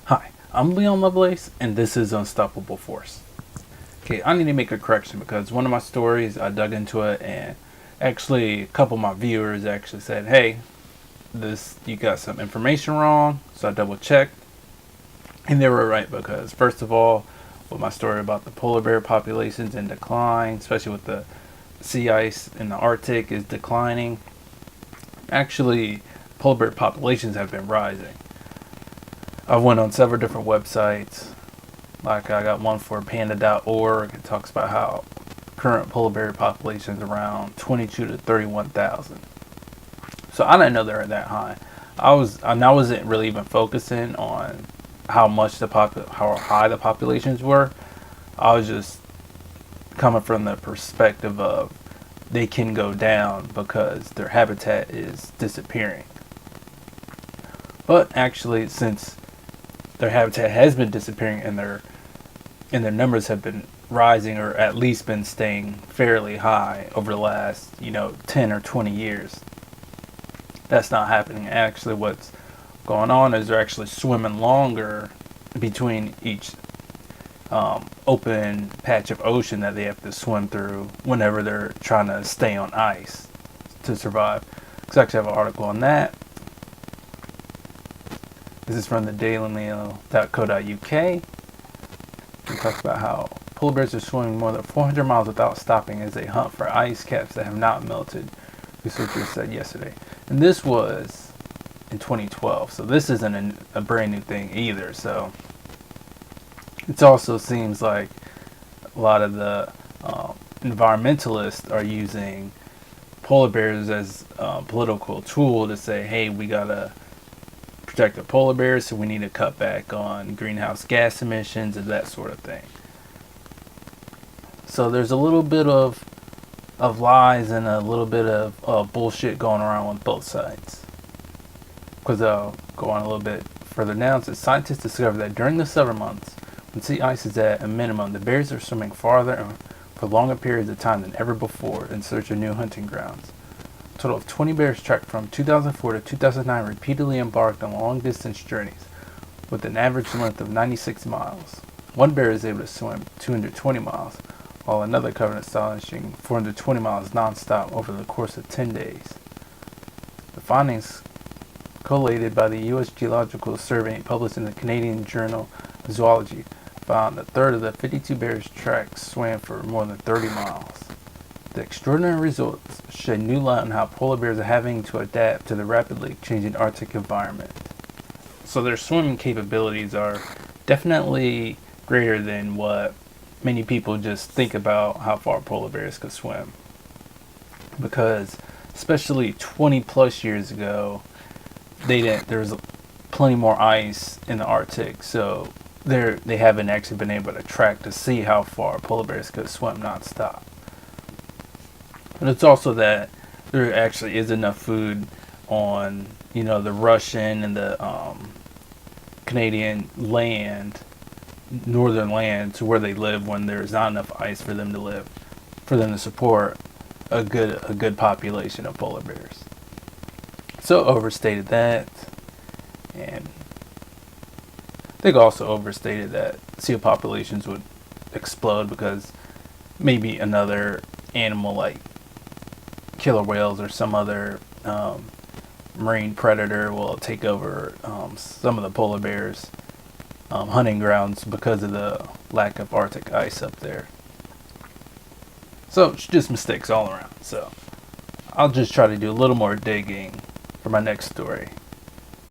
Hi, I'm Leon Lovelace, and this is Unstoppable Force. Okay, I need to make a correction because one of my stories, I dug into it, and actually, a couple of my viewers actually said, "Hey, this you got some information wrong." So I double checked, and they were right because first of all, with my story about the polar bear populations in decline, especially with the sea ice in the Arctic is declining. Actually, polar bear populations have been rising. I went on several different websites. Like I got one for panda.org. It talks about how current polar bear population is around 22 to 31,000. So I didn't know they were that high. I wasn't really even focusing on how high the populations were. I was just coming from the perspective of they can go down because their habitat is disappearing. But actually, since their habitat has been disappearing and their numbers have been rising, or at least been staying fairly high over the last 10 or 20 years. That's not happening. Actually, what's going on is they're actually swimming longer between each open patch of ocean that they have to swim through whenever they're trying to stay on ice to survive. Because I actually have an article on that. This is from the dailymail.co.uk. It talks about how polar bears are swimming more than 400 miles without stopping as they hunt for ice caps that have not melted, researchers said yesterday. And this was in 2012, so this isn't a brand new thing either. So it also seems like a lot of the environmentalists are using polar bears as a political tool to say, hey, we gotta protect the polar bears, so we need to cut back on greenhouse gas emissions and that sort of thing. So there's a little bit of lies and a little bit of bullshit going around on both sides. Because I'll go on a little bit further down. It says scientists discovered that during the summer months, when sea ice is at a minimum, the bears are swimming farther and for longer periods of time than ever before in search of new hunting grounds. A total of 20 bears tracked from 2004 to 2009 repeatedly embarked on long-distance journeys with an average length of 96 miles. One bear is able to swim 220 miles, while another covered an astonishing 420 miles non-stop over the course of 10 days. The findings, collated by the U.S. Geological Survey and published in the Canadian Journal of Zoology, found a third of the 52 bears tracked swam for more than 30 miles. The extraordinary results shed new light on how polar bears are having to adapt to the rapidly changing Arctic environment. So their swimming capabilities are definitely greater than what many people just think about how far polar bears could swim. Because especially 20 plus years ago, there was plenty more ice in the Arctic, so they haven't actually been able to track to see how far polar bears could swim nonstop. But it's also that there actually is enough food on the Russian and the Canadian land, northern land, to where they live when there's not enough ice for them to live, for them to support a good population of polar bears. So overstated that, and I think also overstated that seal populations would explode because maybe another animal like killer whales or some other marine predator will take over some of the polar bears' hunting grounds because of the lack of Arctic ice up there. So it's just mistakes all around. So I'll just try to do a little more digging for my next story.